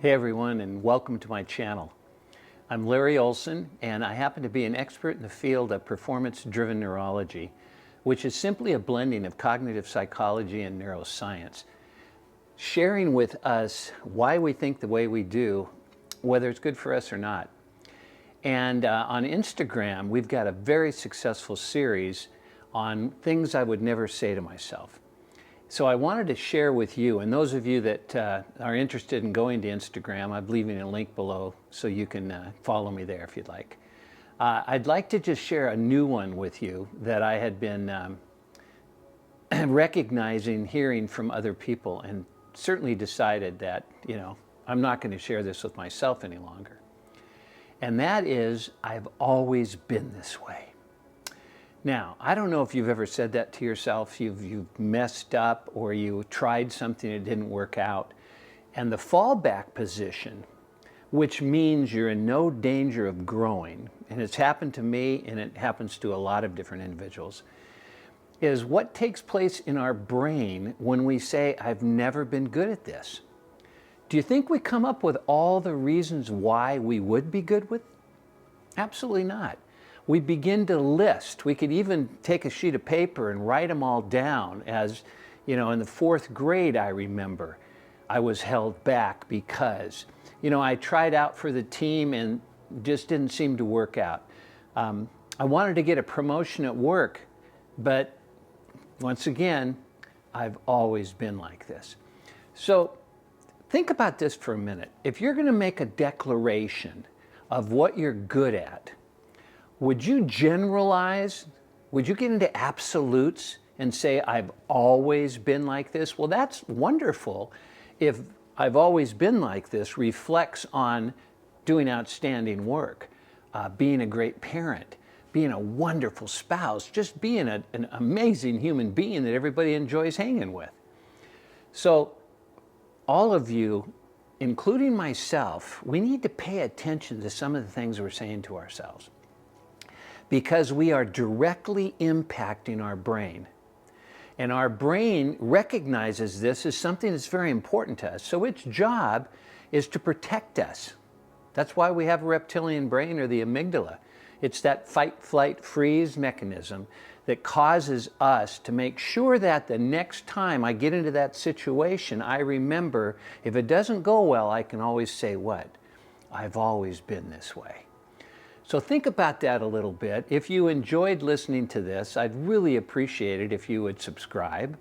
Hey everyone, and welcome to my channel. I'm Larry Olson, and I happen to be an expert in the field of performance-driven neurology, which is simply a blending of cognitive psychology and neuroscience, sharing with us why we think the way we do, whether it's good for us or not. And on Instagram, we've got a very successful series on things I would never say to myself. So I wanted to share with you, and those of you that are interested in going to Instagram, I'm leaving a link below so you can follow me there if you'd like. I'd like to just share a new one with you that I had been recognizing, hearing from other people, and certainly decided that, I'm not going to share this with myself any longer. And that is, I've always been this way. Now, I don't know if you've ever said that to yourself. You've messed up or you tried something that didn't work out. And the fallback position, which means you're in no danger of growing, and it's happened to me and it happens to a lot of different individuals, is what takes place in our brain when we say, I've never been good at this. Do you think we come up with all the reasons why we would be good with? Absolutely not. We begin to list. We could even take a sheet of paper and write them all down. As in the fourth grade, I remember I was held back because I tried out for the team and just didn't seem to work out. I wanted to get a promotion at work, but once again, I've always been like this. So think about this for a minute. If you're going to make a declaration of what you're good at, would you generalize? Would you get into absolutes and say, I've always been like this? Well, that's wonderful if I've always been like this reflects on doing outstanding work, being a great parent, being a wonderful spouse, just being an amazing human being that everybody enjoys hanging with. So all of you, including myself, we need to pay attention to some of the things we're saying to ourselves, because we are directly impacting our brain. And our brain recognizes this as something that's very important to us. So its job is to protect us. That's why we have a reptilian brain, or the amygdala. It's that fight, flight, freeze mechanism that causes us to make sure that the next time I get into that situation, I remember, if it doesn't go well, I can always say what? I've always been this way. So think about that a little bit. If you enjoyed listening to this, I'd really appreciate it if you would subscribe.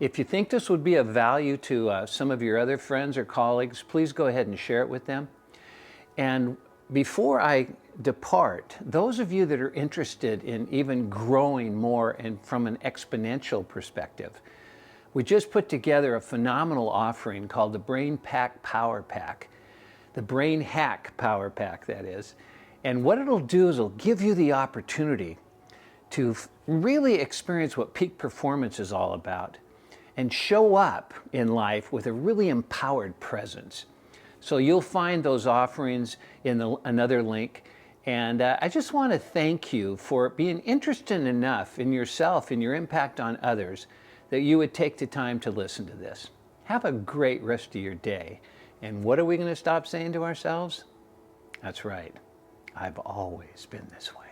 If you think this would be of value to some of your other friends or colleagues, please go ahead and share it with them. And before I depart, those of you that are interested in even growing more and from an exponential perspective, we just put together a phenomenal offering called the Brain Pack Power Pack, the Brain Hack Power Pack, that is. And what it'll do is it'll give you the opportunity to really experience what peak performance is all about and show up in life with a really empowered presence. So you'll find those offerings in another link. And I just want to thank you for being interested enough in yourself and your impact on others that you would take the time to listen to this. Have a great rest of your day. And what are we going to stop saying to ourselves? That's right. I've always been this way.